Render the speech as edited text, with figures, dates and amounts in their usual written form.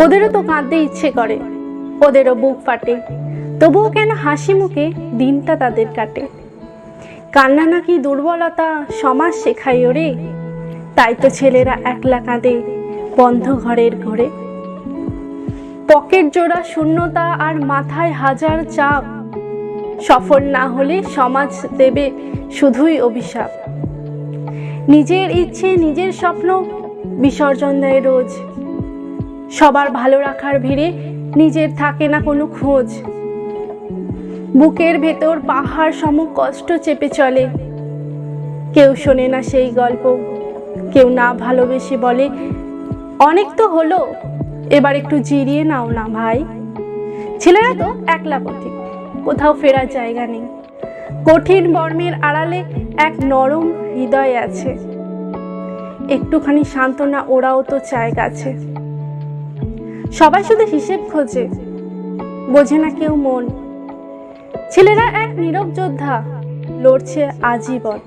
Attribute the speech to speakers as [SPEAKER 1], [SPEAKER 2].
[SPEAKER 1] ওদেরও তো কাঁদতে ইচ্ছে করে, ওদেরও বুক ফাটে, তবুও কেন হাসি মুখে দিনটা তাদের কাটে। কান্না নাকি দুর্বলতা সমাজ শেখায় ওরে, তাই তো ছেলেরা একলা কাঁদে বন্ধ ঘরের ঘরে। পকেট জোড়া শূন্যতা আর মাথায় হাজার চাপ, সফল না হলে সমাজ দেবে শুধুই অভিশাপ। নিজের ইচ্ছে নিজের স্বপ্ন বিসর্জন দেয় রোজ, সবার ভালো রাখার ভিড়ে নিজের থাকে না কোনো খোঁজ। বুকের ভেতর পাহাড় সম কষ্ট চেপে চলে, কেউ শোনে না সেই গল্প, কেউ না ভালোবেসে বলে অনেক তো হলো, এবার একটু জিরিয়ে নাও না ভাই। ছেলেরা তো একলা পথে, কোথাও ফেরার জায়গা নেই। কঠিন বর্মের আড়ালে এক নরম হৃদয় আছে, একটুখানি সান্ত্বনা ওরাও তো চায় কাছে। সবাই শুধু হিসেব খোঁজে, বোঝে না কেউ মন। ছেলেরা এক নীরব যোদ্ধা, লড়ছে আজীবন।